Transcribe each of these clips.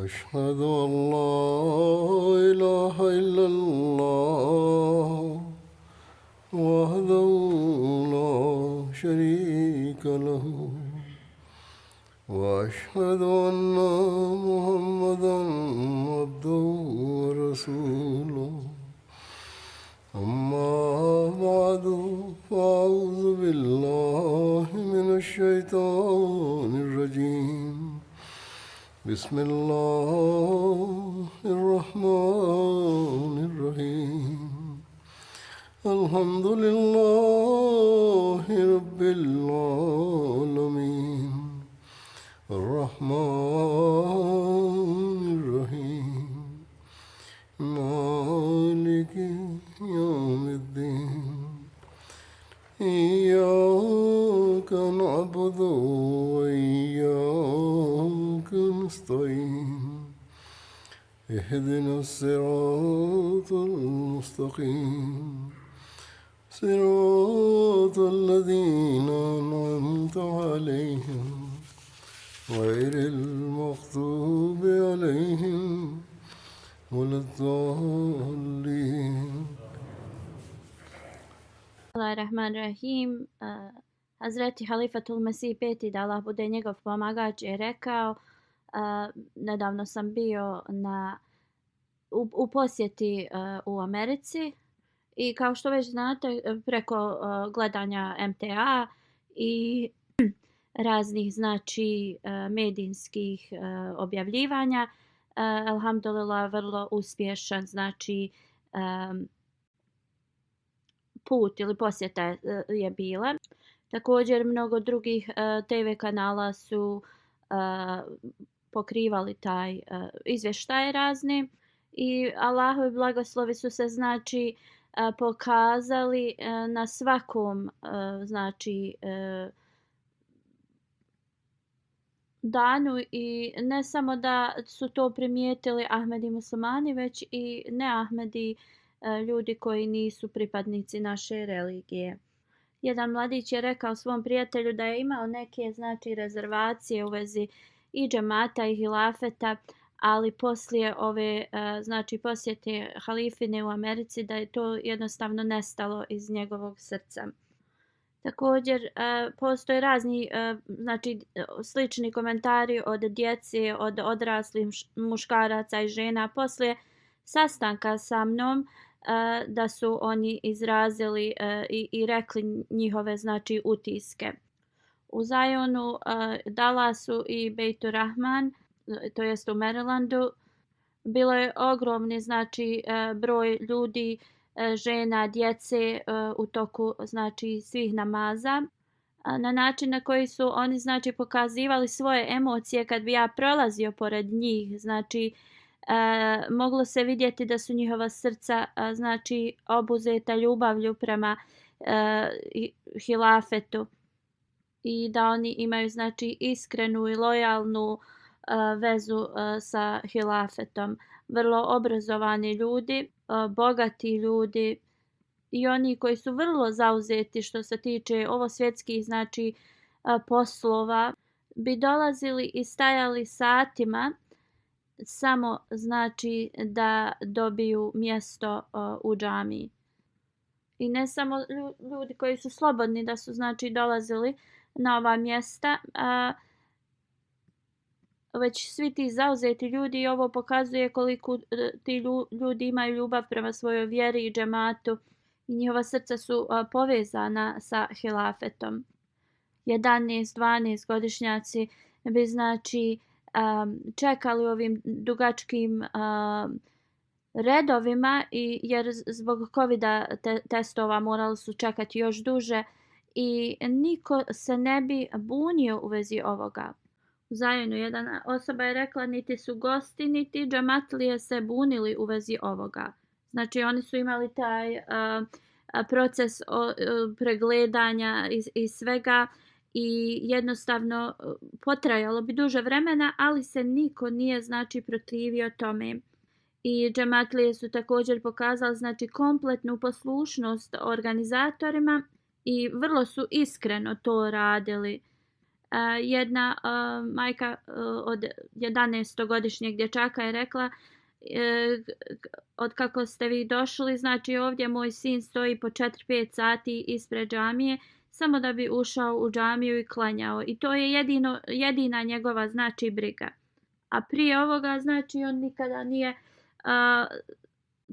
أشهد أن لا إله إلا الله وحده لا شريك له وأشهد أن محمدا عبده ورسوله أما بعد فأعوذ بالله من الشيطان الرجيم بسم الله الرحمن الرحيم الحمد لله رب العالمين الرحمن الرحيم مالك يوم الدين إياك نعبد وإياك نستعين اهدنا الصراط المستقيم صراط الذين أنعمت عليهم غير المغضوب عليهم ولا الضالين. Bismillahirrahmanirrahim. Hazreti Halifatul Mesih peti, da Allah bude njegov pomagač, je rekao, nedavno sam bio u posjeti u Americi i kao što već znate preko gledanja MTA i raznih znači medijskih objavljivanja, alhamdulillah vrlo uspješan znači put ili posjeta je bila. Također mnogo drugih TV kanala su pokrivali taj izvještaj razni i Allahovi blagoslovi su se znači pokazali na svakom znači danu i ne samo da su to primijetili Ahmedi muslimani, već i ne Ahmedi, ljudi koji nisu pripadnici naše religije. Jedan mladić je rekao svom prijatelju da je imao neke znači rezervacije u vezi i džemata i hilafeta, ali poslije ove znači posjete halifine u Americi da je to jednostavno nestalo iz njegovog srca. Također postoje razni znači slični komentari od djece, od odraslih muškaraca i žena poslije sastanka sa mnom, da su oni izrazili i rekli njihove znači utiske. U Zionu, Dallasu i Beitu Rahman, to jest u Marylandu, bilo je ogromni znači broj ljudi, žena, djece u toku znači svih namaza, na način na koji su oni znači pokazivali svoje emocije kad bi ja prolazio pored njih, znači moglo se vidjeti da su njihova srca znači obuzeta ljubavlju prema hilafetu i da oni imaju znači iskrenu i lojalnu vezu sa hilafetom. Vrlo obrazovani ljudi, bogati ljudi i oni koji su vrlo zauzeti što se tiče ovo svjetskih znači poslova bi dolazili i stajali satima samo znači da dobiju mjesto u džamiji. I ne samo ljudi koji su slobodni da su znači dolazili na ova mjesta, već svi ti zauzeti ljudi i ovo pokazuje koliko ti ljudi imaju ljubav prema svojoj vjeri i džematu i njihova srca su povezana sa hilafetom. 11-12 godišnjaci bi znači čekali ovim dugačkim redovima jer zbog covida testova morali su čekati još duže i niko se ne bi bunio u vezi ovoga. U Zajonu jedna osoba je rekla niti su gosti niti džematlije se bunili u vezi ovoga. Znači oni su imali taj proces pregledanja i svega i jednostavno potrajalo bi duže vremena, ali se niko nije znači protivio tome. I džematlije su također pokazali znači kompletnu poslušnost organizatorima i vrlo su iskreno to radili. Jedna majka od 11-godišnjeg dječaka je rekla od kako ste vi došli, znači ovdje moj sin stoji po 4-5 sati ispred džamije samo da bi ušao u džamiju i klanjao. I to je jedina njegova znači briga. A prije ovoga znači on nikada nije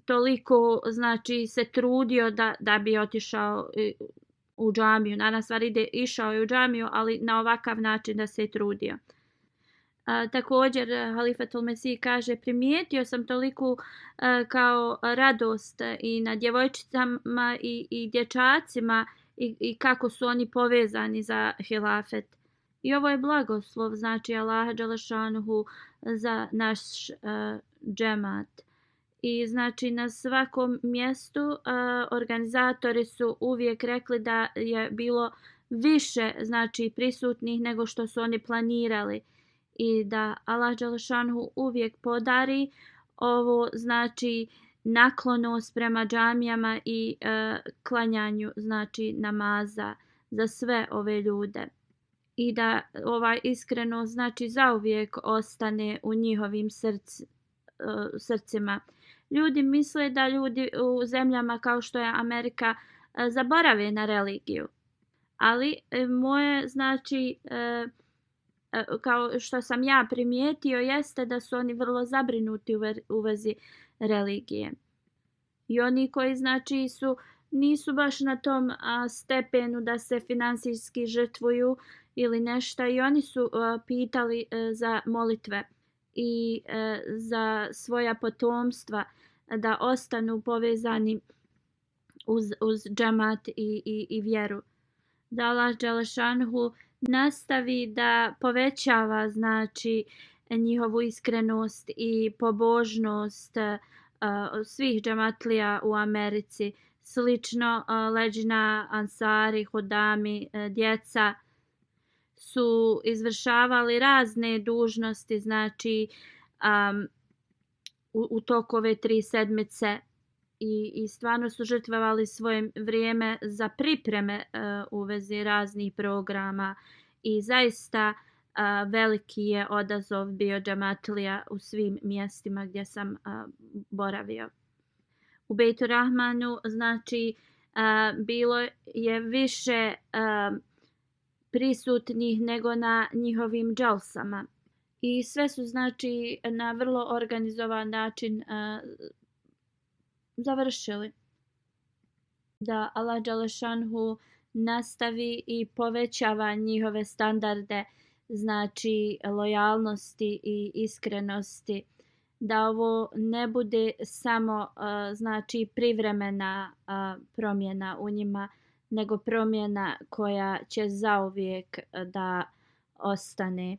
toliko znači se trudio da bi otišao u džamiju. Naravno stvar išao je u džamiju, ali na ovakav način da se trudio. Također Halifatul Mesih kaže, primijetio sam toliku kao radost i na djevojčicama i dječacima i kako su oni povezani za hilafet. I ovo je blagoslov, znači Allaha dželešanuhu za naš džemat. I znači na svakom mjestu organizatori su uvijek rekli da je bilo više znači prisutnih nego što su oni planirali. I da Allah dželešanuhu uvijek podari ovo znači naklonost prema džamijama i klanjanju znači namaza za sve ove ljude. I da ovaj iskrenost znači zauvijek ostane u njihovim srcima. Ljudi misle da ljudi u zemljama kao što je Amerika zaborave na religiju. Ali moje znači kao što sam ja primijetio jeste da su oni vrlo zabrinuti u vezi religije. I oni koji znači nisu baš na tom stepenu da se finansijski žrtvuju ili nešto, i oni su pitali za molitve i za svoja potomstva da ostanu povezani uz džemat i vjeru. Da Allah dželešanuhu nastavi da povećava znači njihovu iskrenost i pobožnost svih džematlija u Americi. Slično Leđina, Ansari, Hudami, djeca su izvršavali razne dužnosti znači u toku ove 3 sedmice i stvarno su žrtvovali svoje vrijeme za pripreme u vezi raznih programa i zaista veliki je odazov bio džematlija u svim mjestima gdje sam boravio. U Bejtu Rahmanu znači bilo je više prisutnih nego na njihovim džalsama. I sve su znači na vrlo organizovan način završili. Da Allah dželešanhu nastavi i povećava njihove standarde znači lojalnosti i iskrenosti. Da ovo ne bude samo znači privremena promjena u njima, nego promjena koja će zauvijek da ostane.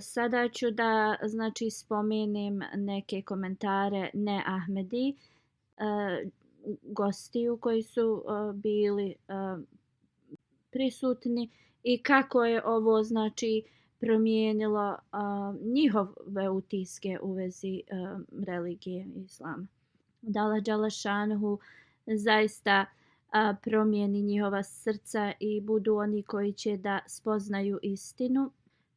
Sada ću da znači spomenem neke komentare ne Ahmedi gostiju koji su bili prisutni i kako je ovo znači promijenilo njihove utiske u vezi religije islama. Da Allah dželešanuhu zaista promijeni njihova srca i budu oni koji će da spoznaju istinu.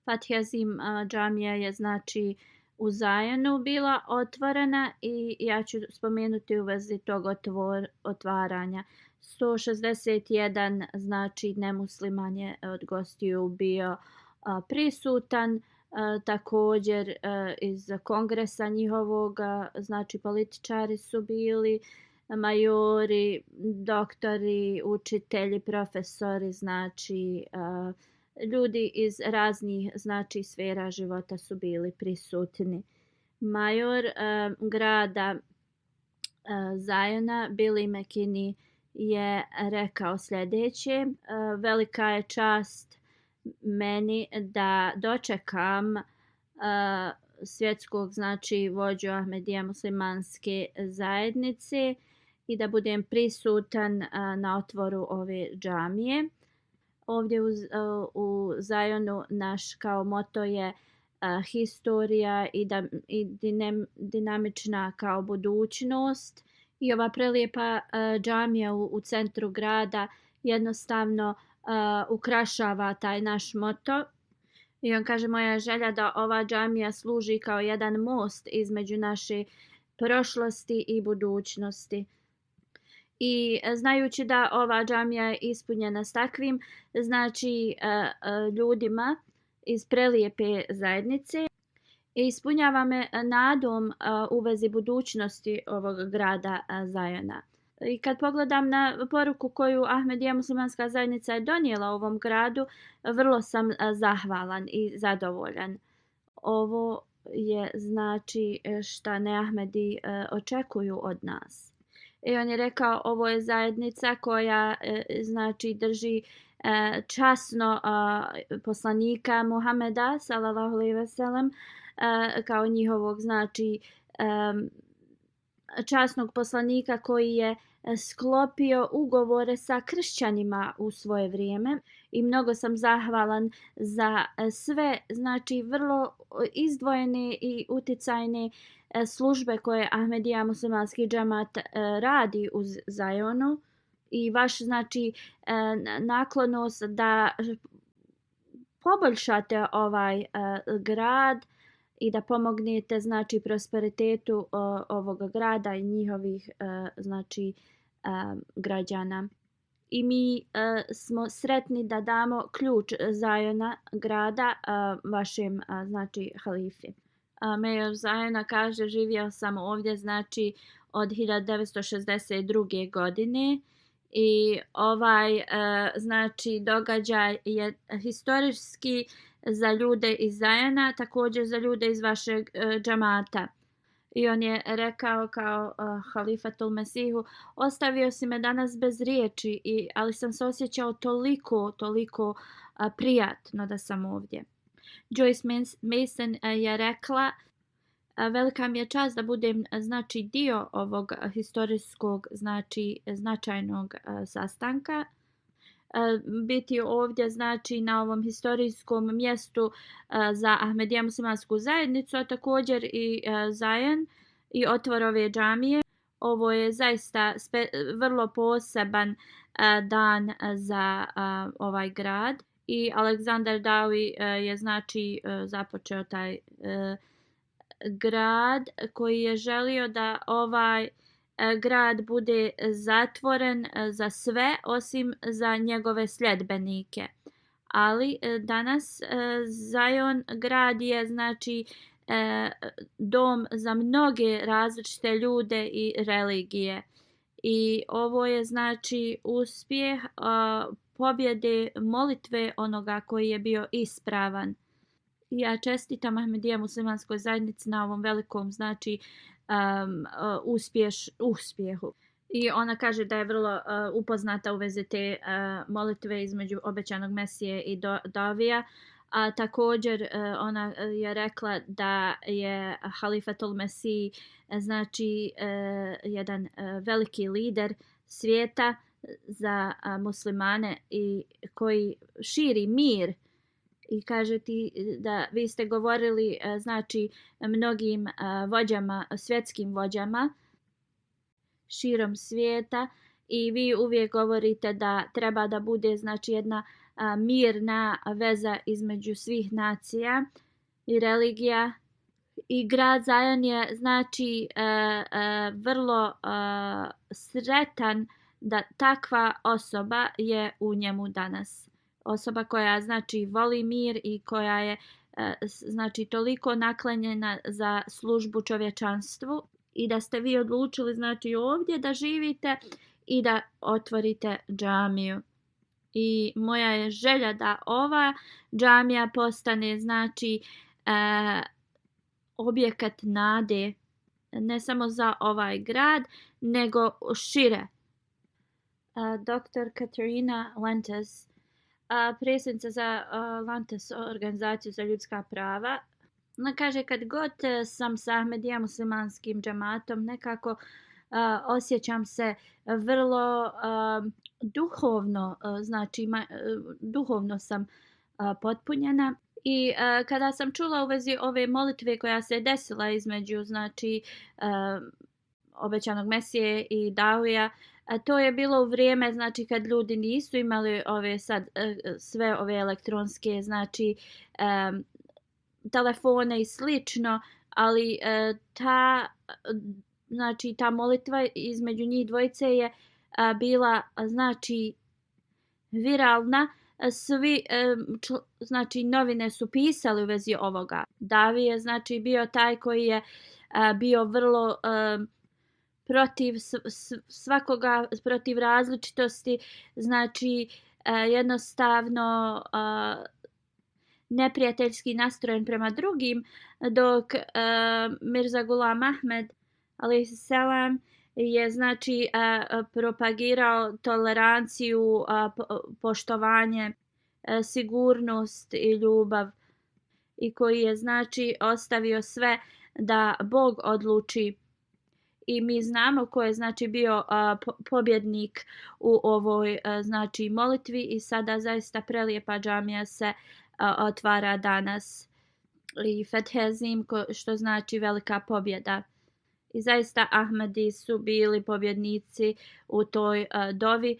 Fatihazim džamija je znači u Zajanu bila otvorena i ja ću spomenuti u vezi tog otvaranja. 161 znači nemusliman je od gostiju bio prisutan. Također iz kongresa njihovog znači političari su bili, majori, doktori, učitelji, profesori, znači ljudi iz raznih znači sfera života su bili prisutni. Major grada Zajona Billy McKinney je rekao sljedeće: velika je čast meni da dočekam svjetskog znači vođu Ahmedija muslimanske zajednice i da budem prisutan na otvoru ove džamije. Ovdje u Zajonu naš kao moto je historija i dinamična kao budućnost. I ova prelijepa džamija u centru grada jednostavno ukrašava taj naš moto I on kaže, moja je želja da ova džamija služi kao jedan most između naše prošlosti i budućnosti. I znajući da ova džamija je ispunjena s takvim, znači ljudima iz prelijepe zajednice, ispunjava me nadom u vezi budućnosti ovog grada Zajona. I kad pogledam na poruku koju Ahmedija muslimanska zajednica je donijela ovom gradu, vrlo sam zahvalan i zadovoljan. Ovo je znači šta ne Ahmedi očekuju od nas. I on je rekao, ovo je zajednica koja znači drži časno poslanika Muhameda sallallahu alejhi ve sellem kao njihovog znači časnog poslanika koji je sklopio ugovore sa kršćanima u svoje vrijeme i mnogo sam zahvalan za sve znači vrlo izdvojene i uticajne službe koje Ahmedija muslimanski džemat radi u Zajonu i vaš znači naklonost da poboljšate ovaj grad i da pomognete znači prosperitetu ovog grada i njihovih znači građana. I mi smo sretni da damo ključ Zajona grada vašem znači halifi. Mayor Zajona kaže, živio sam ovdje znači od 1962. godine i ovaj znači događaj je historijski za ljude iz Zajona, također za ljude iz vašeg džamata. I on je rekao kao halifatul Mesihu, ostavio si me danas bez riječi, ali sam se osjećao toliko prijatno da sam ovdje. Joyce Mason je rekla, velika mi je čast da budem znači dio ovog historijskog znači značajnog sastanka. Biti ovdje znači na ovom historijskom mjestu za Ahmedija muslimansku zajednicu, a također i Zajon i otvor ove džamije. Ovo je zaista vrlo poseban dan za ovaj grad i Aleksandar Dawi je znači započeo taj grad koji je želio da ovaj grad bude zatvoren za sve osim za njegove sljedbenike. Ali danas Zajon grad je znači dom za mnoge različite ljude i religije. I ovo je znači uspjeh pobjede molitve onoga koji je bio ispravan. Ja čestitam muslimanskoj zajednici na ovom velikom znači uspjehu. I ona kaže da je vrlo upoznata u vezi te molitve između obećanog Mesije i Davija. A također ona je rekla da je halifatul Mesih znači jedan veliki lider svijeta za muslimane i koji širi mir. I kaže ti da vi ste govorili znači mnogim vođama, svjetskim vođama širom svijeta i vi uvijek govorite da treba da bude znači jedna mirna veza između svih nacija i religija. I grad Zajon je znači vrlo sretan da takva osoba je u njemu danas. Osoba koja znači voli mir i koja je znači toliko naklonjena za službu čovječanstvu i da ste vi odlučili znači ovdje da živite i da otvorite džamiju. I moja je želja da ova džamija postane znači objekat nade ne samo za ovaj grad nego šire. Dr. Katarina Lentes, predsjednica za Lantes organizaciju za ljudska prava. Ona kaže, kad god sam sa Ahmedija muslimanskim džematom nekako osjećam se vrlo duhovno, znači duhovno sam potpunjena. I kada sam čula u vezi ove molitve koja se desila između znači obećanog Mesije i Davija, To je bilo u vrijeme znači kad ljudi nisu imali ove sad sve ove elektronske znači telefone i slično, ali ta molitva između njih dvojice je bila znači viralna. Svi znači novine su pisali u vezi ovoga. Davi je znači bio taj koji je bio vrlo protiv svakoga, protiv različitosti, znači jednostavno neprijateljski nastrojen prema drugim, dok Mirza Ghulam Ahmed a.s. je znači propagirao toleranciju, poštovanje, sigurnost i ljubav, i koji je znači ostavio sve da Bog odluči. I mi znamo ko je znači bio pobjednik u ovoj znači molitvi, i sada zaista prelijepa džamija se otvara danas, i Fethezim, što znači velika pobjeda. I zaista Ahmedi su bili pobjednici u toj dovi,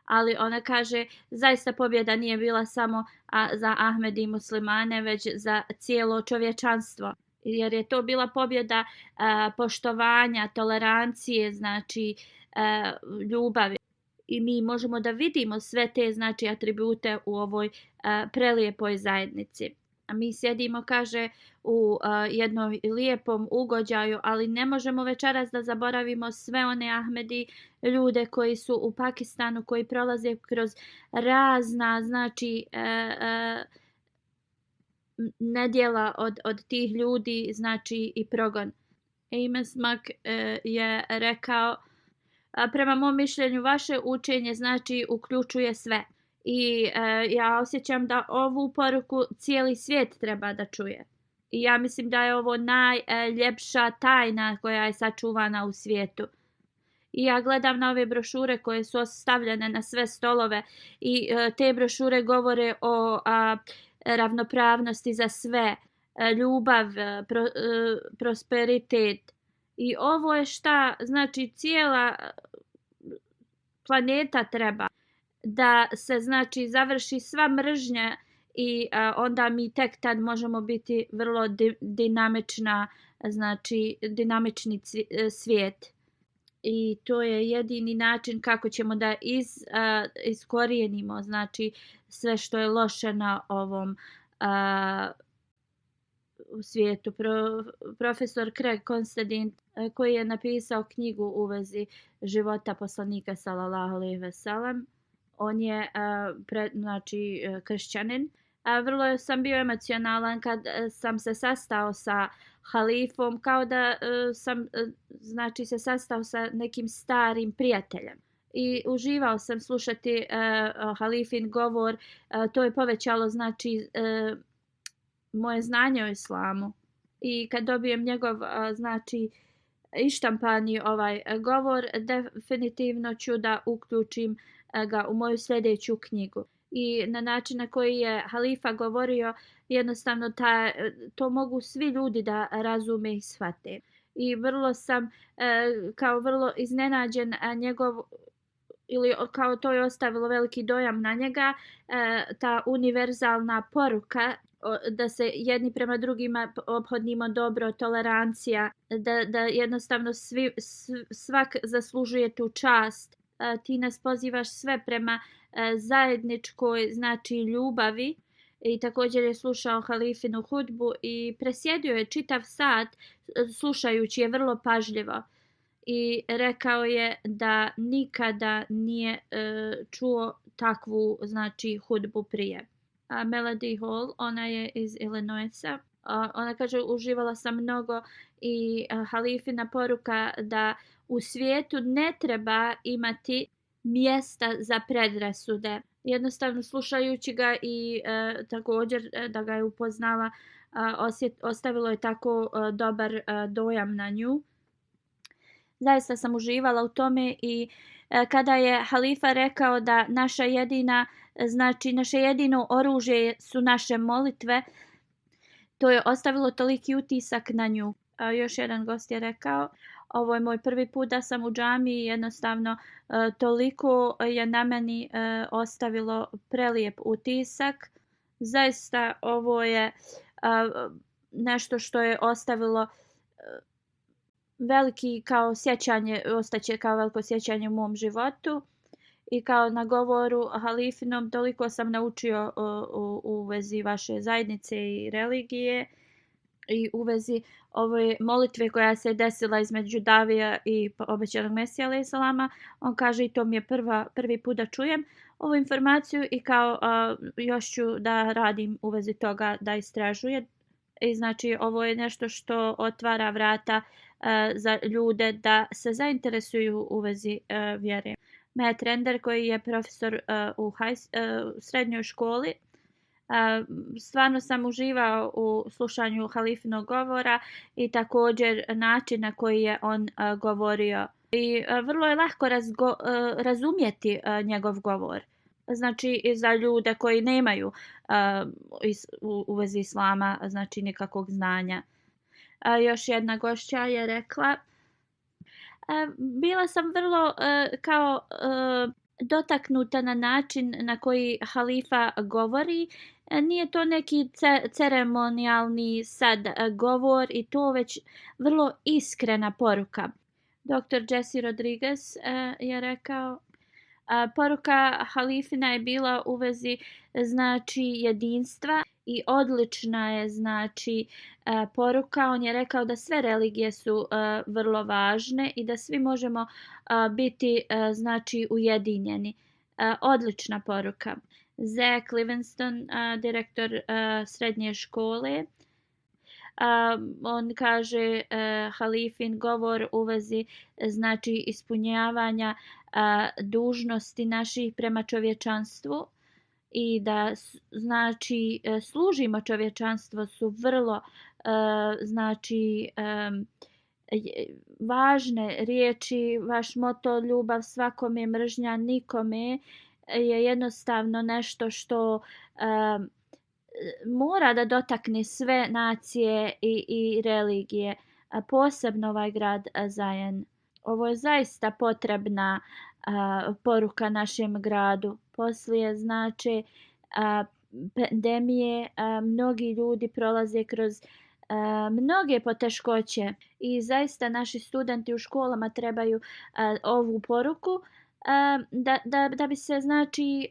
ali ona kaže zaista pobjeda nije bila samo za Ahmedi i muslimane, već za cijelo čovječanstvo, jer je to bila pobjeda poštovanja, tolerancije, znači ljubavi. I mi možemo da vidimo sve te znači atribute u ovoj prelijepoj zajednici. A mi sjedimo, kaže, u jednom lijepom ugođaju, ali ne možemo večeras da zaboravimo sve one Ahmedi ljude koji su u Pakistanu, koji prolaze kroz razna znači nedjela od tih ljudi, znači i progon. Amos Mak je rekao, prema mom mišljenju vaše učenje znači uključuje sve. I ja osjećam da ovu poruku cijeli svijet treba da čuje. I ja mislim da je ovo najljepša tajna koja je sačuvana u svijetu. I ja gledam na ove brošure koje su stavljene na sve stolove, i te brošure govore o ravnopravnosti za sve, ljubav, prosperitet. I ovo je šta znači cijela planeta treba. Da se znači završi sva mržnja, i onda mi tek tad možemo biti vrlo dinamični svijet. I to je jedini način kako ćemo da iskorijenimo znači sve što je loše na ovom svijetu. Profesor Craig Constantine, koji je napisao knjigu u vezi života poslanika sallallahu alejhi ve sellem, on je znači kršćanin. Vrlo sam bio emocionalan kad sam se sastao sa halifom, kao da sam znači se sastao sa nekim starim prijateljem. I uživao sam slušati halifin govor. To je povećalo znači moje znanje o islamu. I kad dobijem njegov znači ištampani ovaj govor, definitivno ću da uključim ga u moju sljedeću knjigu. I na način na koji je halifa govorio, jednostavno to mogu svi ljudi da razume i shvate. I vrlo sam kao vrlo iznenađen ili kao to je ostavilo veliki dojam na njega, ta univerzalna poruka da se jedni prema drugima ophodimo dobro, tolerancija, da jednostavno svak zaslužuje tu čast. Ti nas pozivaš sve prema zajedničkoj znači ljubavi. I također je slušao halifinu hudbu i presjedio je čitav sat slušajući je vrlo pažljivo. I rekao je da nikada nije čuo takvu znači hudbu prije. Melody Hall, ona je iz Illinoisa. Ona kaže, uživala sam mnogo, i halifina poruka da u svijetu ne treba imati mjesta za predrasude. Jednostavno slušajući ga i također da ga je upoznala, ostavilo je tako dobar dojam na nju. Zaista sam uživala u tome, i kada je halifa rekao da naše jedino oružje su naše molitve, to je ostavilo toliki utisak na nju. Još jedan gost je rekao, Ovo je moj prvi put da sam u džamiji, jednostavno toliko je na meni ostavilo prelijep utisak. Zaista ovo je nešto što je ostavilo veliki kao sjećanje, ostaće kao veliko sjećanje u mom životu. I kao na govoru halifinom toliko sam naučio u vezi vaše zajednice i religije i u vezi ove molitve koja se desila između Davija i obećanog Mesija alejhi selama. On kaže i to mi je prvi put da čujem ovu informaciju i kao još ću da radim u vezi toga da istražujem. I znači ovo je nešto što otvara vrata za ljude da se zainteresuju u vezi vjere. Matt Render koji je profesor u srednjoj školi. Stvarno sam uživao u slušanju halifinog govora i također način na koji je on govorio. I vrlo je lako razumjeti njegov govor. Znači i za ljude koji nemaju u vezi islama znači nikakvog znanja. Još jedna gošća je rekla bila sam vrlo kao dotaknuta na način na koji halifa govori. Nije to neki ceremonijalni sad govor i to već vrlo iskrena poruka. Dr. Jesse Rodriguez je rekao poruka halifina je bila u vezi znači jedinstva i odlična je znači poruka. On je rekao da sve religije su vrlo važne i da svi možemo biti znači ujedinjeni. Odlična poruka. Zach Livingston, direktor srednje škole, on kaže halifin govor u vezi znači ispunjavanja dužnosti naših prema čovječanstvu i da znači služimo čovječanstvo su vrlo znači važne riječi. Vaš moto ljubav svakome, mržnja nikome je jednostavno nešto što mora da dotakne sve nacije i religije, a posebno ovaj grad Zion. Ovo je zaista potrebna poruka našem gradu. Poslije znači pandemije mnogi ljudi prolaze kroz mnoge poteškoće i zaista naši studenti u školama trebaju ovu poruku da bi se znači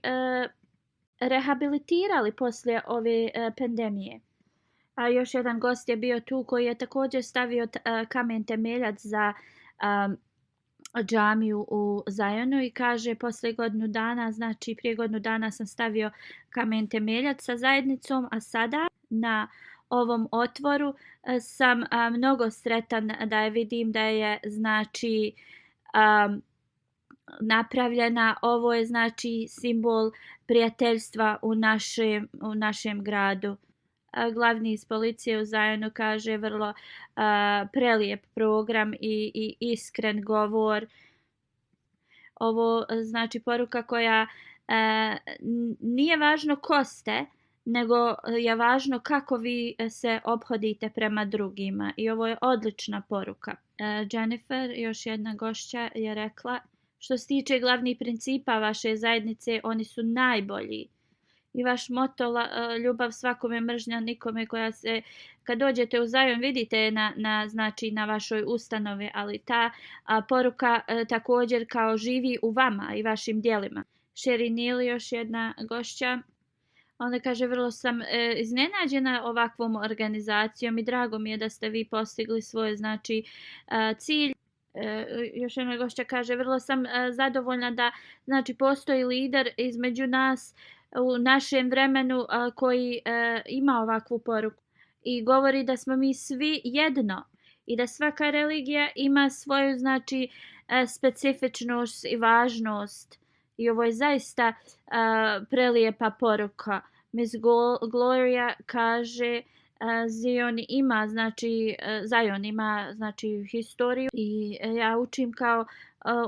rehabilitirali poslije ove pandemije. A još jedan gost je bio tu koji je također stavio kamen temeljac za džamiju u Zionu i kaže poslije godinu dana, znači prije godinu dana sam stavio kamen temeljac sa zajednicom, a sada na ovom otvoru sam mnogo sretan da je vidim da je znači napravljena. Ovo je znači simbol prijateljstva u našem gradu. Glavni iz policije u Zionu kaže vrlo prelijep program i iskren govor. Ovo znači poruka koja nije važno ko ste, nego je važno kako vi se ophodite prema drugima i ovo je odlična poruka. Jennifer, još jedna gošća, je rekla što se tiče glavnih principa vaše zajednice, oni su najbolji. I vaš moto ljubav svakome, mržnja nikome, koja se kad dođete u Zion vidite znači na vašoj ustanovi, ali ta poruka također kao živi u vama i vašim djelima. Sherry Neal, još jedna gošća, ona kaže vrlo sam iznenađena ovakvom organizacijom i drago mi je da ste vi postigli svoj znači cilj. Još jedna gošća kaže vrlo sam zadovoljna da znači postoji lider između nas u našem vremenu koji ima ovakvu poruku i govori da smo mi svi jedno i da svaka religija ima svoju znači specifičnost i važnost i ovo je zaista prelijepa poruka. Miss Gloria kaže Zion ima znači historiju i ja učim kao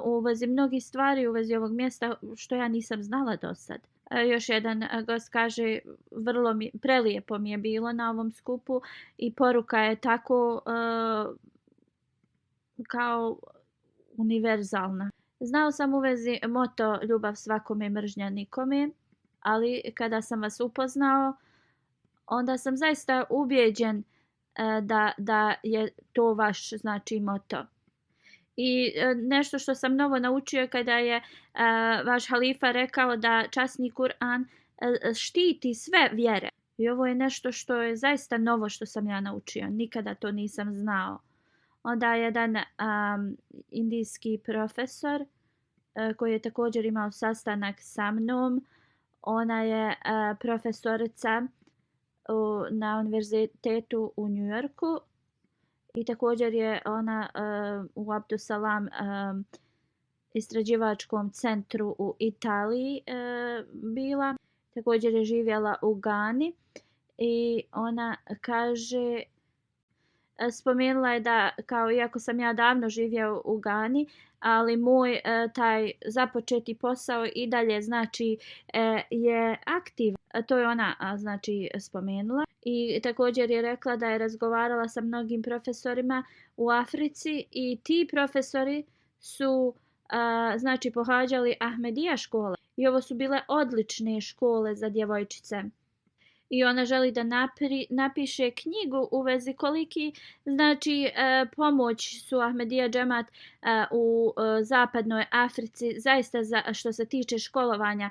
u vezi mnogih stvari u vezi ovog mjesta što ja nisam znala do sad. Još jedan gost kaže vrlo prelijepo mi je bilo na ovom skupu i poruka je tako kao univerzalna. Znao sam u vezi moto ljubav svakome, mržnja nikome, ali kada sam vas upoznao, onda sam zaista ubijeđen da je to vaš znači moto. I nešto što sam novo naučio kada je vaš halifa rekao da časni Kur'an štiti sve vjere. I ovo je nešto što je zaista novo što sam ja naučio. Nikada to nisam znao. Onda jedan indijski profesor koji je također imao sastanak sa mnom. Ona je profesorica na univerzitetu u New Yorku i također je ona u Abdusalam istraživačkom centru u Italiji bila. Također je živjela u Gani i ona kaže, spomenula je da kao iako sam ja davno živjela u Gani, ali moj taj započeti posao i dalje znači je aktivan. To je ona znači spomenula. I također je rekla da je razgovarala sa mnogim profesorima u Africi i ti profesori su znači pohađali Ahmedija škole. I ovo su bile odlične škole za djevojčice. I ona želi da napiše knjigu u vezi koliki znači pomoć su Ahmedija džemat u zapadnoj Africi zaista što se tiče školovanja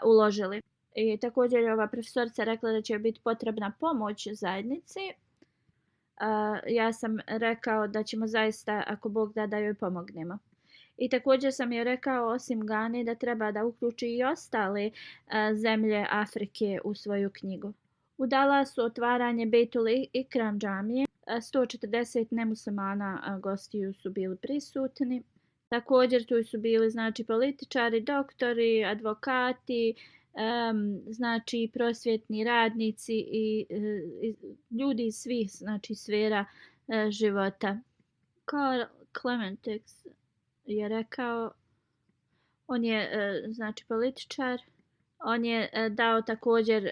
uložili. I također je ova profesorica rekla da će biti potrebna pomoć zajednici. Ja sam rekao da ćemo zaista, ako Bog da joj pomognemo. I također sam joj rekao osim Gane da treba da uključi i ostale zemlje Afrike u svoju knjigu. U Dallasu otvaranje Beitul Ikram džamije. 140 nemuslimana gostiju su bili prisutni. Također tu su bili znači političari, doktori, advokati, znači prosvjetni radnici i ljudi iz svih znači sfera života. Karl Clementex je rekao, on je znači političar, on je dao također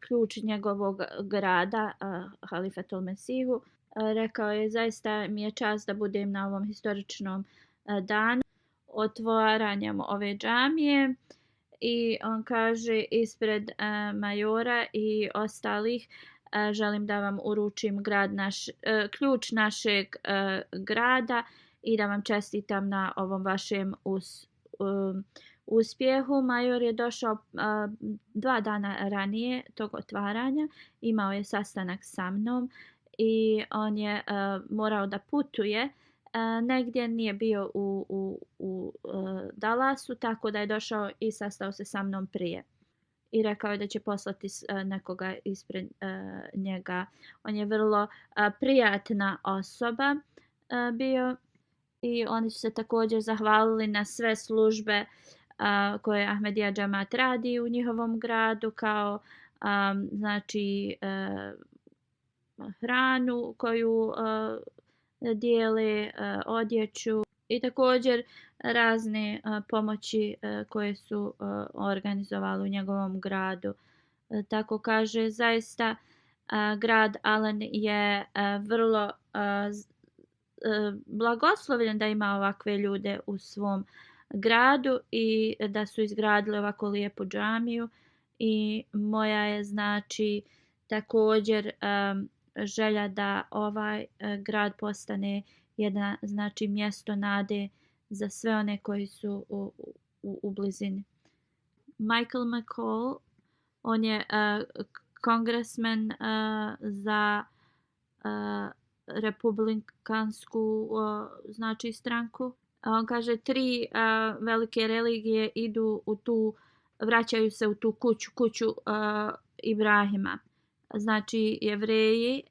ključ njegovog grada Halifatul Mesihu. Rekao je zaista mi je čast da budem na ovom historičnom danu otvaranjem ove džamije. I on kaže ispred majora i ostalih želim da vam uručim ključ našeg grada i da vam čestitam na ovom vašem uspjehu. Major je došao 2 dana ranije tog otvaranja, imao je sastanak sa mnom i on je morao da putuje. Negdje nije bio u Dallasu, tako da je došao i sastao se sa mnom prije. I rekao je da će poslati nekoga ispred njega. On je vrlo prijatna osoba bio i oni su se također zahvalili na sve službe koje Ahmedija džemat radi u njihovom gradu, kao znači hranu koju dijele, odjeću i također razne pomoći koje su organizovali u njegovom gradu. Tako kaže, zaista grad Allen je vrlo blagoslovljen da ima ovakve ljude u svom gradu i da su izgradili ovako lijepu džamiju. I moja je znači također želja da ovaj grad postane jedno znači mjesto nade za sve one koji su u blizini. Michael McCall, on je kongresmen za republikansku znači stranku. On kaže 3 velike religije idu vraćaju se u tu kuću Ibrahima. Znači Jevreji,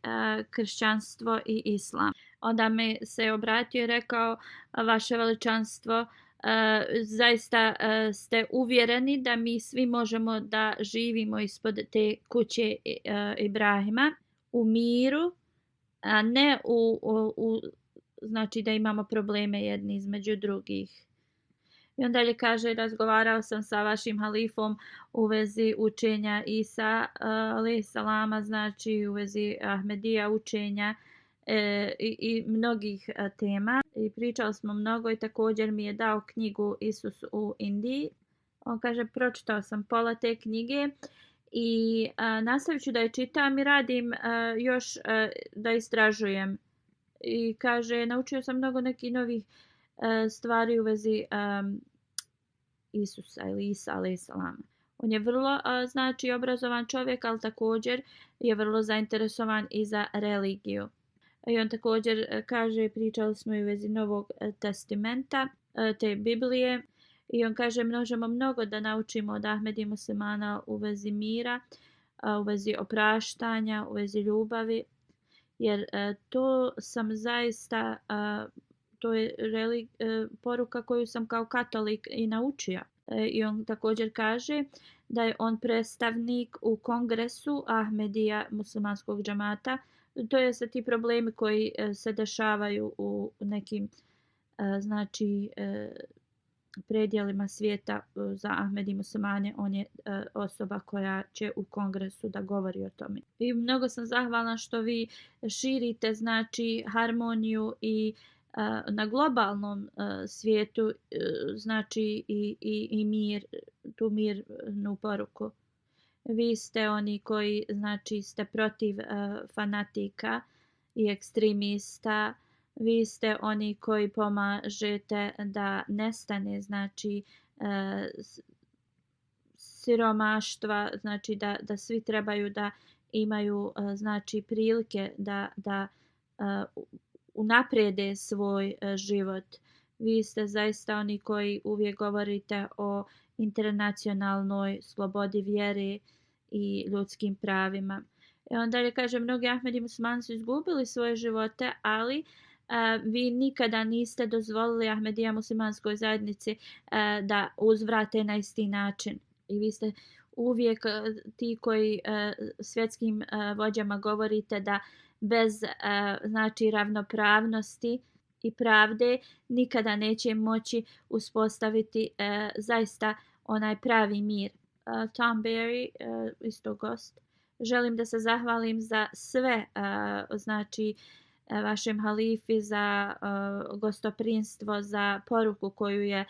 kršćanstvo i islam. Onda mi se obratio i rekao, vaše veličanstvo, zaista ste uvjereni da mi svi možemo da živimo ispod te kuće Ibrahima u miru, a ne znači da imamo probleme jedni između drugih. I on dalje kaže, razgovarao sam sa vašim halifom u vezi učenja Isa alejhi salama, znači u vezi Ahmedija učenja i mnogih tema. I pričali smo mnogo i također mi je dao knjigu Isus u Indiji. On kaže, pročitao sam pola te knjige i nastavit ću da je čitam i radim još da istražujem. I kaže, naučio sam mnogo nekih novih stvari u vezi Isusa ili Isa a.s. On je vrlo znači obrazovan čovjek, ali također je vrlo zainteresovan i za religiju. I on također kaže, pričali smo i u vezi Novog testamenta, te Biblije, i on kaže, možemo mnogo da naučimo od Ahmedi muslimana u vezi mira, u vezi opraštanja, u vezi ljubavi, jer to sam zaista, to je poruka koju sam kao katolik i naučio. I on također kaže da je on predstavnik u kongresu Ahmedija muslimanskog džamata. To je sa ti problemi koji se dešavaju u nekim znači predjelima svijeta za Ahmedi muslimane. On je osoba koja će u kongresu da govori o tome. I mnogo sam zahvalna što vi širite znači harmoniju i na globalnom svijetu znači i mir, tu mirnu poruku. Vi ste oni koji znači ste protiv fanatika i ekstremista. Vi ste oni koji pomažete da nestane znači siromaštva, znači da svi trebaju da imaju znači prilike da unaprijede svoj život. Vi ste zaista oni koji uvijek govorite o internacionalnoj slobodi vjere i ljudskim pravima. I on dalje kaže, mnogi Ahmedi muslimani su izgubili svoje živote, ali vi nikada niste dozvolili Ahmedija muslimanskoj zajednici da uzvrate na isti način. I vi ste uvijek ti koji svjetskim vođama govorite da bez znači ravnopravnosti i pravde nikada neće moći uspostaviti zaista onaj pravi mir. Tom Berry, isto gost. Želim da se zahvalim za sve, znači vašem halifi, za gostoprinstvo, za poruku koju je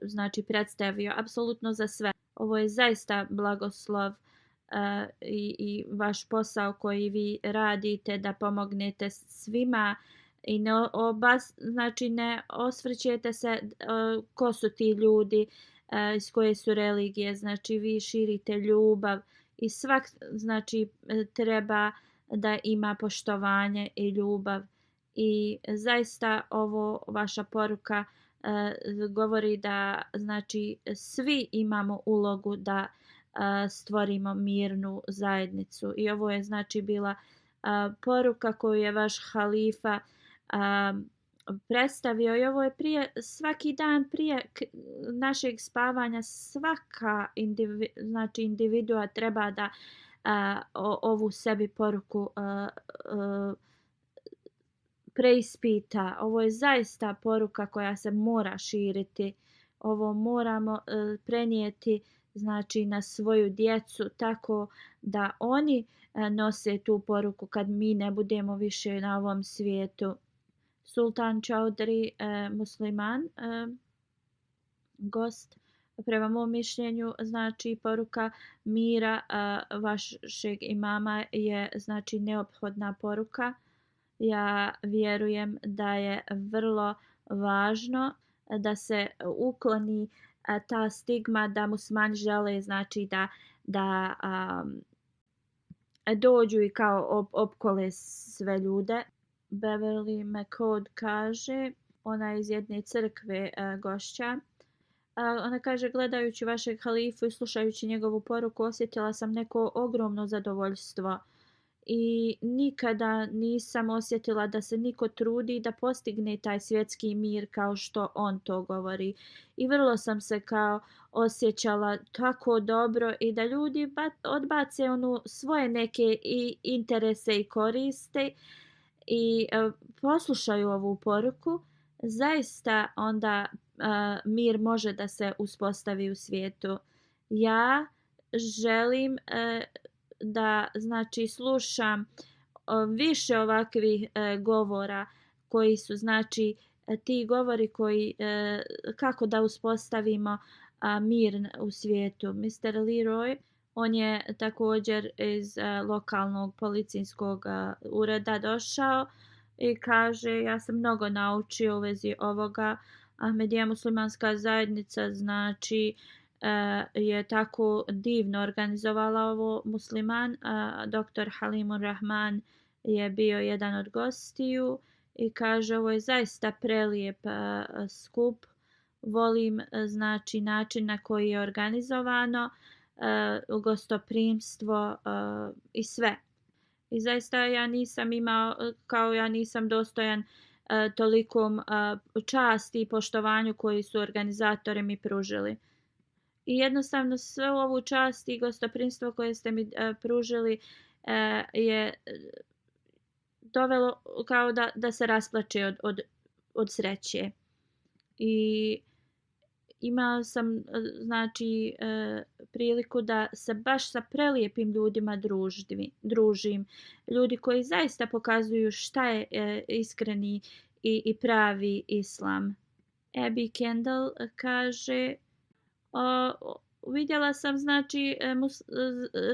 znači predstavio, apsolutno za sve. Ovo je zaista blagoslov i vaš posao koji vi radite da pomognete svima i znači ne osvrćete se ko su ti ljudi, iz koje su religije, znači vi širite ljubav i svak znači treba da ima poštovanje i ljubav. I zaista ovo vaša poruka govori da znači svi imamo ulogu da stvorimo mirnu zajednicu. I ovo je znači bila poruka koju je vaš halifa predstavio, i ovo je svaki dan prije našeg spavanja svaka znači individua treba da ovu sebi poruku preispita. Ovo je zaista poruka koja se mora širiti. Ovo moramo prenijeti znači na svoju djecu tako da oni nose tu poruku kad mi ne budemo više na ovom svijetu. Sultan Chaudhry musliman, gost, prema mom mišljenju znači poruka mira vašeg imama je znači neophodna poruka. Ja vjerujem da je vrlo važno da se ukloni ta stigma da muslimani žele znači da dođu i kao opkole sve ljude. Beverly McCord kaže, ona je iz jedne crkve gošća. Ona kaže, gledajući vašeg halifu i slušajući njegovu poruku, osjetila sam neko ogromno zadovoljstvo. I nikada nisam osjetila da se niko trudi da postigne taj svjetski mir kao što on to govori. I vrlo sam se kao osjećala tako dobro i da ljudi odbace svoje neke i interese i koriste i poslušaju ovu poruku. Zaista onda mir može da se uspostavi u svijetu. Ja želim da znači slušam više ovakvih govora koji su znači ti govori koji kako da uspostavimo mir u svijetu. Mr. Leroy, on je također iz lokalnog policijskog ureda došao i kaže ja sam mnogo naučio u vezi ovoga. Ahmedija muslimanska zajednica znači je tako divno organizovala ovo musliman. Dr. Halimur Rahman je bio jedan od gostiju i kaže ovo je zaista prelijep skup. Volim znači način na koji je organizovano, gostoprimstvo i sve. I zaista ja nisam imao, kao ja nisam dostojan tolikom časti i poštovanju koji su organizatori mi pružili. I jednostavno sve ovu čast i gostoprimstvo koje ste mi pružili je dovelo kao da se rasplače od sreće. I imao sam znači priliku da se baš sa prelijepim ljudima družim. Ljudi koji zaista pokazuju šta je iskreni i pravi islam. Abby Kendall kaže vidjela sam znači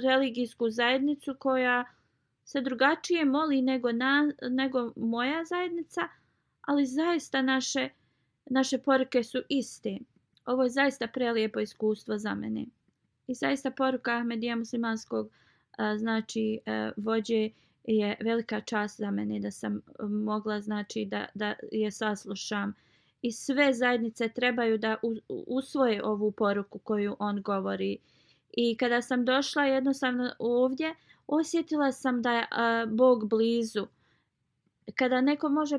religijsku zajednicu koja se drugačije moli nego moja zajednica, ali zaista naše poruke su iste. Ovo je zaista prelijepo iskustvo za mene. I zaista poruka Ahmedija muslimanskog znači vođe je velika čast za mene da sam mogla znači da je saslušam. I sve zajednice trebaju da usvoje ovu poruku koju on govori. I kada sam došla jednostavno ovdje, osjetila sam da je Bog blizu. Kada neko može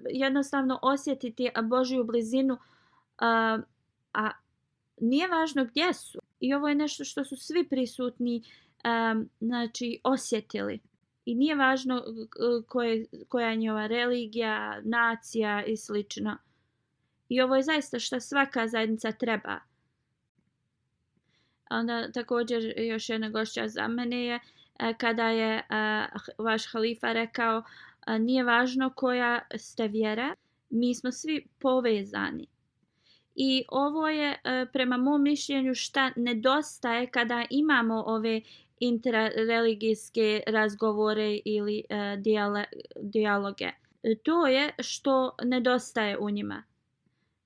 jednostavno osjetiti Božju blizinu, a nije važno gdje su. I ovo je nešto što su svi prisutni znači osjetili. I nije važno koja je njihova religija, nacija i slično. I ovo je zaista što svaka zajednica treba. Onda također još jedna gošća za mene je kada je vaš halifa rekao nije važno koja ste vjera, mi smo svi povezani. I ovo je prema mom mišljenju šta nedostaje kada imamo ove interreligijske razgovore ili dijaloge. To je što nedostaje u njima.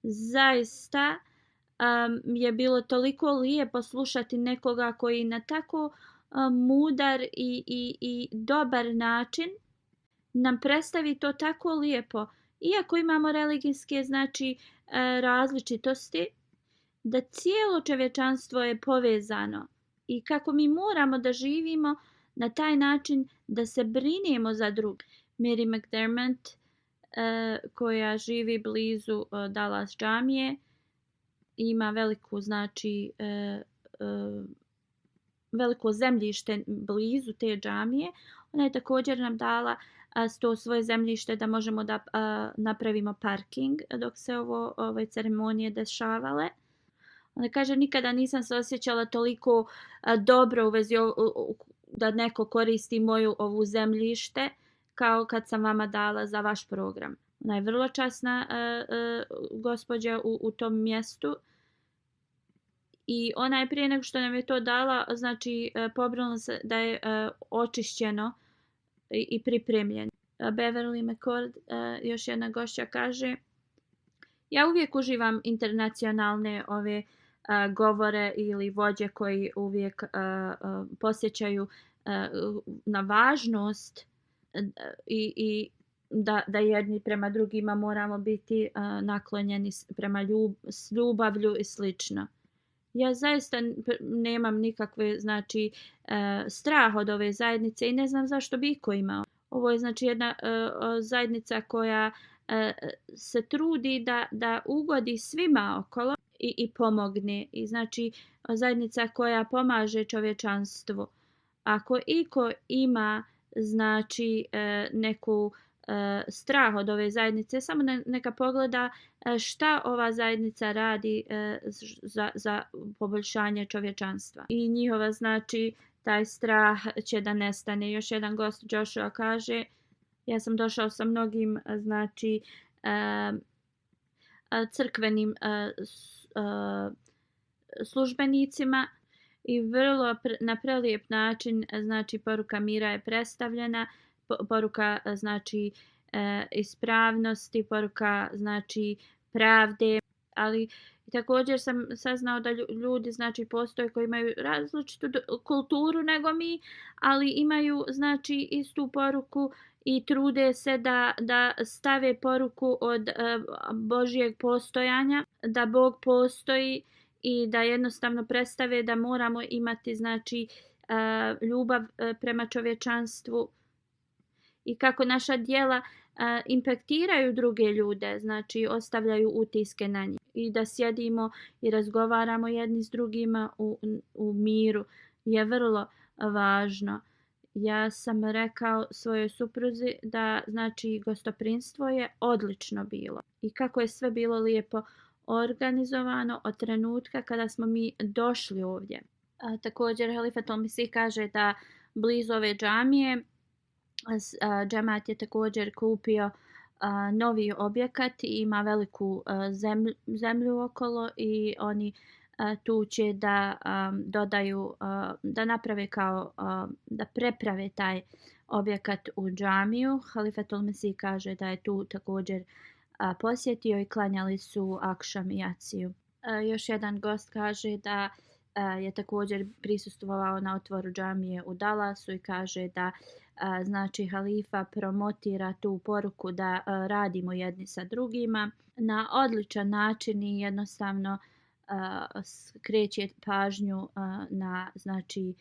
Zaista je bilo toliko lijepo slušati nekoga koji na tako mudar i dobar način nam predstavi to tako lijepo. Iako imamo religijske znači različitosti, da cijelo čovječanstvo je povezano i kako mi moramo da živimo na taj način da se brinemo za druge. Mary McDermott koja živi blizu Dallas džamije ima veliku znači veliko zemljište blizu te džamije. Ona je također nam dala to svoje zemljište da možemo da napravimo parking dok se ove ceremonije dešavale. Ona kaže nikada nisam se osjećala toliko dobro u vezi da neko koristi moju ovu zemljište kao kad sam vama dala za vaš program. Ona je vrlo časna gospođa u tom mjestu. I ona je prije nego što nam je to dala, znači pobrinula se da je očišćeno i pripremljeno. Beverly McCord, još jedna gošća, kaže ja uvijek uživam internacionalne ove govore ili vođe koji uvijek posjećaju na važnost i da jedni prema drugima moramo biti naklonjeni prema s ljubavlju i slično. Ja zaista nemam nikakve znači strah od ove zajednice i ne znam zašto bi iko imao. Ovo je znači jedna zajednica koja se trudi da ugodi svima okolo i pomogne. I znači zajednica koja pomaže čovječanstvu. Ako iko ima znači neku strah od ove zajednice, samo neka pogleda šta ova zajednica radi za poboljšanje čovječanstva. I njihova znači taj strah će da nestane. Još jedan gost Joshua kaže, ja sam došao sa mnogim znači crkvenim službenicima i vrlo na prelijep način znači poruka mira je predstavljena, poruka znači ispravnosti, poruka znači pravde, ali također sam saznao da ljudi znači postoje koji imaju različitu kulturu nego mi, ali imaju znači istu poruku i trude se da stave poruku od Božjeg postojanja, da Bog postoji i da jednostavno predstave da moramo imati znači ljubav prema čovječanstvu i kako naša djela impaktiraju druge ljude, znači ostavljaju utiske na njih i da sjedimo i razgovaramo jedni s drugima u miru je vrlo važno. Ja sam rekao svojoj supruzi da znači gostoprinstvo je odlično bilo i kako je sve bilo lijepo organizovano od trenutka kada smo mi došli ovdje. Također Halifat al-Misih kaže da blizu ove džamije džemat je također kupio novi objekat i ima veliku zemlju okolo i oni tu će da dodaju, da naprave kao, da preprave taj objekat u džamiju. Halifat al-Misih kaže da je tu također posjetio i klanjali su akšam i jaciju. Još jedan gost kaže da je također prisustvovao na otvoru džamije u Dallasu i kaže da znači halifa promotira tu poruku da radimo jedni sa drugima na odličan način i jednostavno skreće pažnju na znači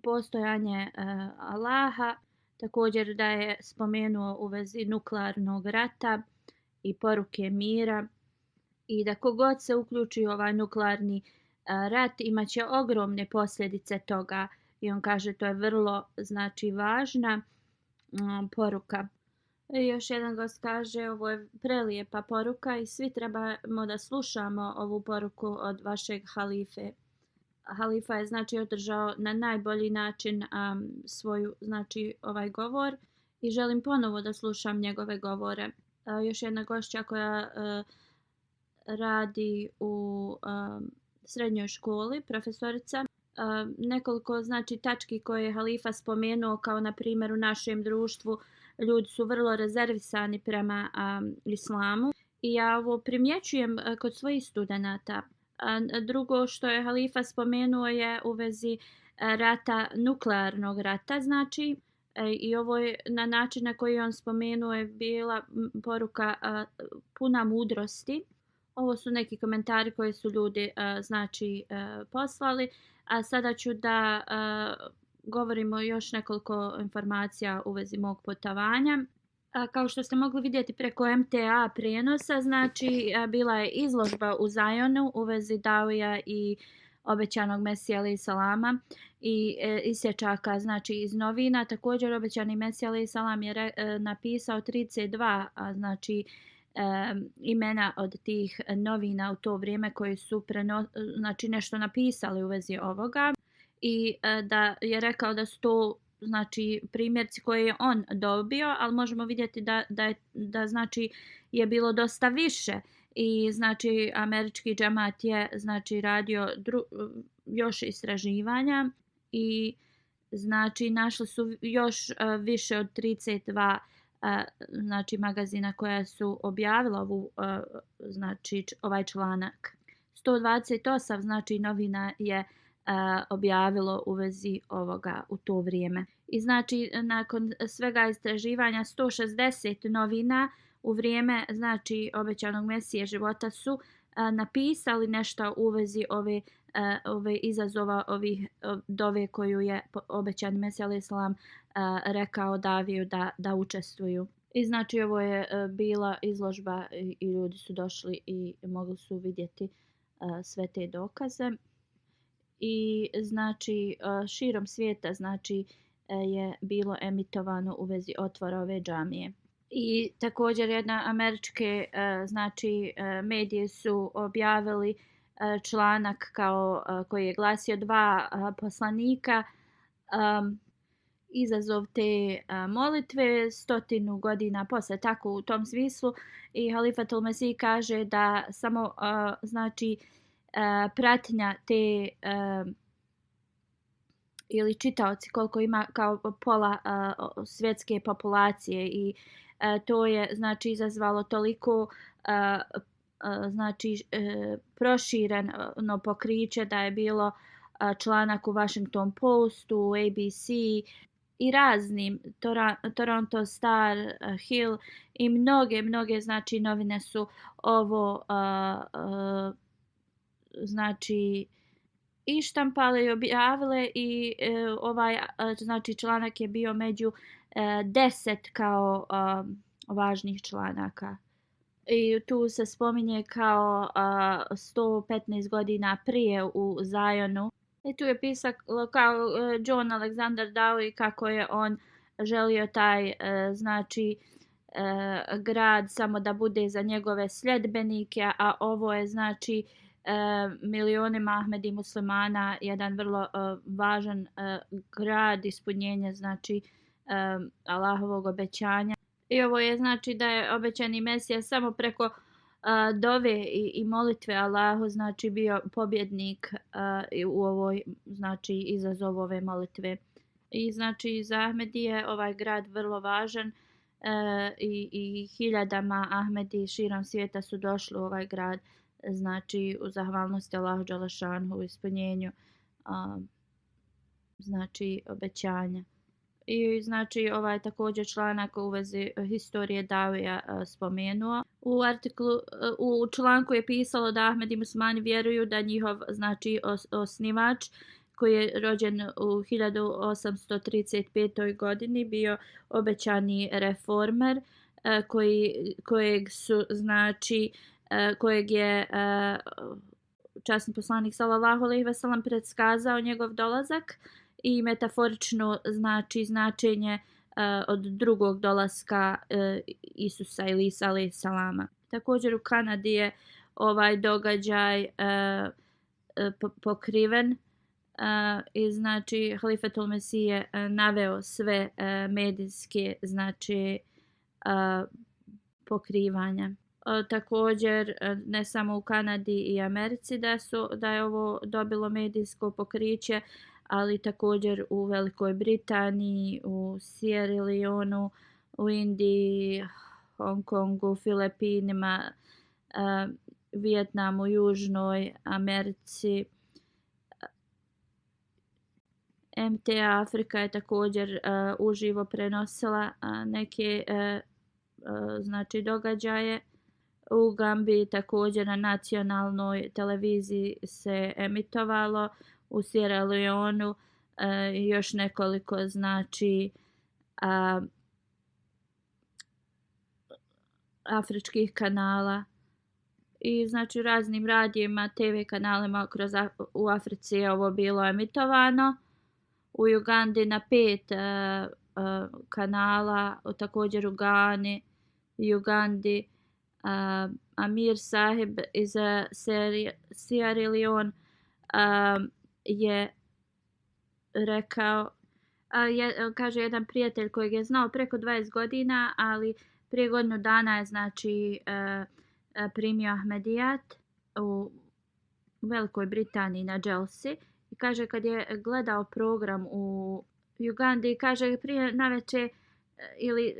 postojanje Allaha. Također da je spomenuo u vezi nuklearnog rata i poruke mira i da kogod se uključi u ovaj nuklearni rat imat će ogromne posljedice toga i on kaže to je vrlo znači važna poruka. I još jedan gost kaže ovo je prelijepa poruka i svi trebamo da slušamo ovu poruku od vašeg halife. Halifa je znači održao na najbolji način svoju znači ovaj govor i želim ponovo da slušam njegove govore. Još jedna gošća koja radi u srednjoj školi, profesorica. Nekoliko znači tački koje je halifa spomenuo kao na primjer u našem društvu ljudi su vrlo rezervisani prema islamu i ja ovo primjećujem kod svojih studenata. Drugo što je halifa spomenuo je u vezi rata, nuklearnog rata znači i ovo je na način na koji on spomenuo je bila poruka puna mudrosti. Ovo su neki komentari koje su ljudi znači poslali, a sada ću da govorimo još nekoliko informacija u vezi mog putovanja. Kao što ste mogli vidjeti preko MTA prijenosa, znači bila je izložba u Zajonu u vezi Davija i obećanog Mesija alejhi salama i isječaka znači iz novina. Također obećani Mesija alejhi salam je napisao 32 znači imena od tih novina u to vrijeme koji su znači nešto napisali u vezi ovoga i da je rekao da su to znači primjerci koje je on dobio, ali možemo vidjeti da znači je bilo dosta više i znači američki džemat je znači radio još istraživanja i znači našli su još više od 32 znači magazina koja su objavila ovu znači ovaj članak. 128 znači novina je objavilo u vezi ovoga u to vrijeme. I znači nakon svega istraživanja 160 novina u vrijeme znači obećanog Mesije života su napisali nešto u vezi ove izazova dove koju je obećani Mesija alejhi selam rekao Daviju da učestvuju. I znači ovo je bila izložba i ljudi su došli i mogli su vidjeti sve te dokaze. I znači širom svijeta znači je bilo emitovano u vezi otvora ove džamije. I također jedna američke znači medije su objavili članak koji je glasio dva poslanika, izazov te molitve 100 godina poslije, tako u tom smislu. I Halifatul Mesih kaže da samo znači pratnja te ili čitaoci koliko ima kao pola svjetske populacije i to je znači izazvalo toliko znači prošireno pokriće da je bilo članak u Washington Postu, ABC i raznim Toronto Star, Hill i mnoge znači novine su ovo znači i štampale i objavile i ovaj znači članak je bio među 10 kao važnih članaka. I tu se spominje kao 115 godina prije u Zionu. I tu je pisalo kao John Alexander Dowie kako je on želio taj znači grad samo da bude za njegove sljedbenike, a ovo je znači milionima Ahmedi muslimana jedan vrlo važan grad, ispunjenje znači Allahovog obećanja. I ovo je znači da je obećani Mesija samo preko dove i molitve Allahu znači bio pobjednik u ovoj znači izazov ove molitve. I znači za Ahmedije ovaj grad vrlo važan i hiljadama Ahmedi širom svijeta su došli u ovaj grad znači u zahvalnosti Allahu dželešanhu u ispunjenju znači obećanja. I znači ovaj također članak u vezi historije Davija spomenuo. U članku je pisalo da Ahmedi muslimani vjeruju da njihov znači osnivač koji je rođen u 1835. godini bio obećani reformer kojeg su znači kojeg je časni poslanik sallallahu alejhi ve sellem predskazao njegov dolazak i metaforično znači značenje od drugog dolaska Isusa ili Isa alejhi salama. Također u Kanadi je ovaj događaj pokriven i znači Halifatul Mesih je naveo sve medijske znači pokrivanja. Također ne samo u Kanadi i Americi da je ovo dobilo medijsko pokriće, ali također u Velikoj Britaniji, u Sierra Leoneu, u Indiji, Hong Kongu, Filipinima, Vijetnamu, Južnoj Americi. MTA Afrika je također uživo prenosila neke znači događaje. U Gambiji također na nacionalnoj televiziji se emitovalo, u Sierra Leoneu još nekoliko znači afričkih kanala i znači raznim radijima, TV kanalima u Africi je ovo bilo emitovano. U Ugandi na 5 kanala, također u Gani i Ugandi. Amir Sahib iz Sierra Leone je rekao, kaže jedan prijatelj kojeg je znao preko 20 godina, ali prije godinu dana je znači primio Ahmedijat u Velikoj Britaniji na Chelsea i kaže kad je gledao program u Ugandi, kaže prije navečer ili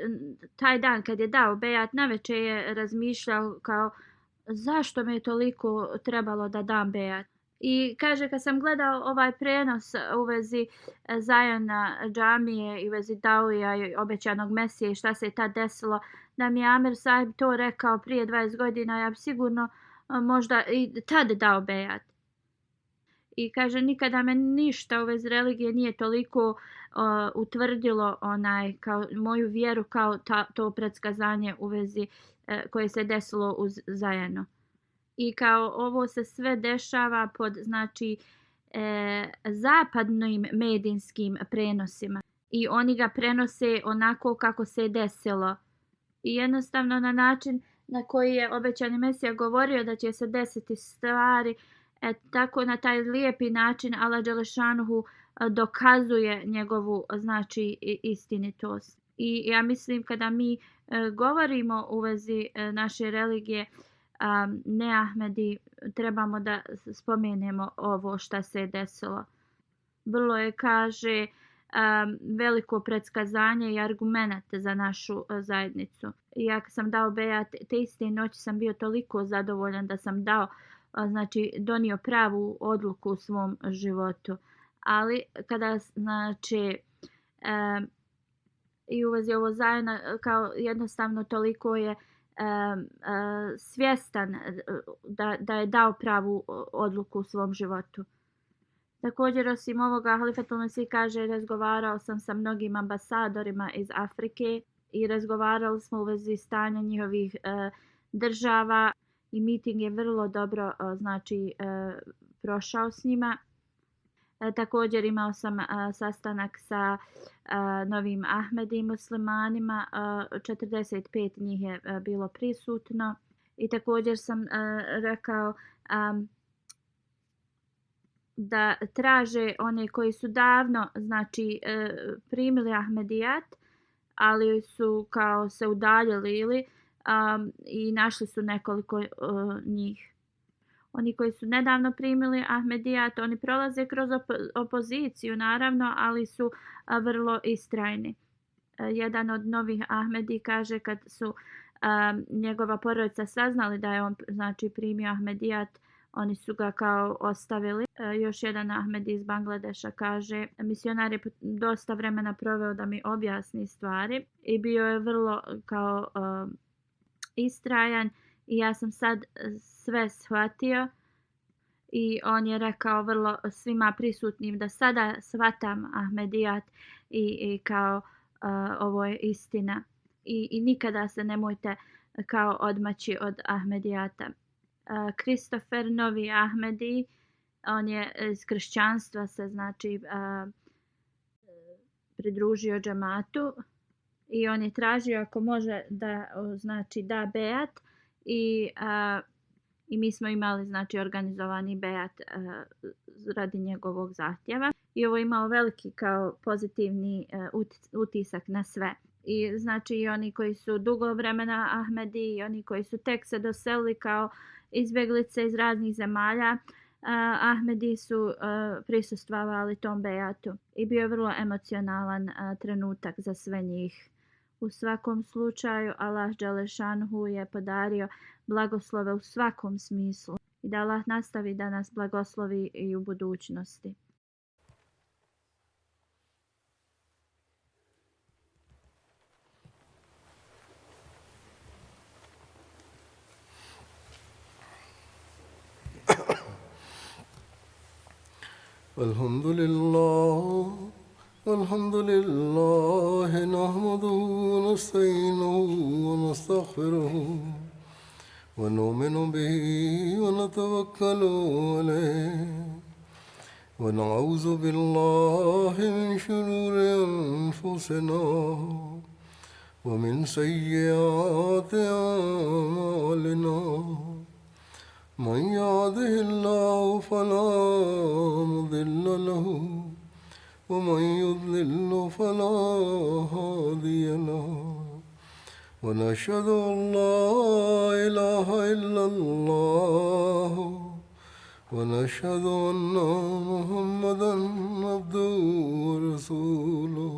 taj dan kad je dao bejat navečer je razmišljao kao zašto me je toliko trebalo da dam bejat. I kaže kad sam gledao ovaj prenos u vezi Zajona džamije i u vezi Davija i obećanog Mesije i šta se je tad desilo, da mi je Amir Sahib to rekao prije 20 godina, ja bi sigurno možda i tad dao bejat. I kaže nikada me ništa u vezi religije nije toliko utvrdilo kao moju vjeru kao to predskazanje u vezi koje se desilo u Zajanu. I kao ovo se sve dešava pod znači zapadnim medijskim prenosima i oni ga prenose onako kako se desilo i jednostavno na način na koji je obećani Mesija govorio da će se desiti stvari Tako na taj lijepi način Allah dželešanuhu dokazuje njegovu znači istinitost. I ja mislim kada mi govorimo u vezi naše religije ne Ahmedi, trebamo da spomenemo ovo šta se je desilo. Vrlo je, kaže, veliko predskazanje i argument za našu zajednicu. Ja kad sam dao bejat, te iste noći sam bio toliko zadovoljan da sam znači donio pravu odluku u svom životu. Ali kada znači i u vezi ovo zajedno, kao jednostavno toliko je svjestan da je dao pravu odluku u svom životu. Također, osim ovoga, Halifatul Mesih kaže, razgovarao sam sa mnogim ambasadorima iz Afrike i razgovarali smo u vezi stanja njihovih država i meeting je vrlo dobro znači prošao s njima. Također imao sam sastanak sa novim Ahmedi muslimanima, 45 njih je bilo prisutno i također sam rekao da traže one koji su davno znači primili Ahmedijat, ali su kao se udaljili i našli su nekoliko njih. Oni koji su nedavno primili Ahmedijat, oni prolaze kroz opoziciju naravno, ali su vrlo istrajni. Jedan od novih Ahmedi kaže kad su njegova porodica saznali da je on znači primio Ahmedijat, oni su ga kao ostavili. Još jedan Ahmedi iz Bangladeša kaže, misionar je dosta vremena proveo da mi objasni stvari i bio je vrlo kao istrajan i ja sam sad sve shvatio i on je rekao vrlo svima prisutnim da sada shvatam Ahmedijat i kao ovo je istina i nikada se nemojte kao odmaći od Ahmedijata. Christopher Novi Ahmedi, on je iz kršćanstva se znači pridružio džematu i on je tražio ako može da znači da bejat i mi smo imali znači organizovani bejat radi njegovog zahtjeva i ovo imao veliki kao pozitivni utisak na sve. I znači i oni koji su dugo vremena Ahmedi i oni koji su tek se doselili kao izbjeglice iz raznih zemalja, Ahmedi su prisustvovali tom bejatu i bio je vrlo emocionalan trenutak za sve njih. U svakom slučaju Allah dželešanhu je podario blagoslove u svakom smislu i da Allah nastavi da nas blagoslovi i u budućnosti. الحمد لله نحمده ونستعينه ونستغفره ونؤمن به ونتوكل عليه ونعوذ بالله من شرور أنفسنا ومن سيئات أعمالنا من يهده الله فلا مضل له ومن يضلل فلا هادي له ونشهد أن لا إله إلا الله ونشهد أن محمدا عبده ورسوله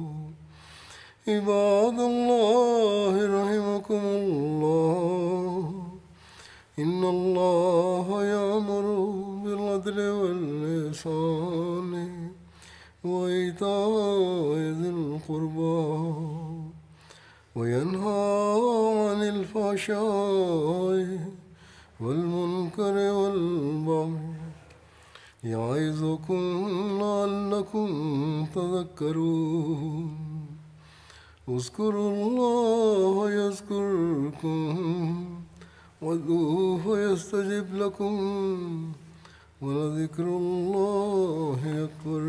عباد الله رحمكم الله إن الله يأمر بالعدل والإحسان وإيتاء ذي القربى وينهى عن الفحشاء والمنكر والبغي يعظكم لعلكم تذكرون اذكروا الله يذكركم وادعوه يستجب لكم ولذكر الله أكبر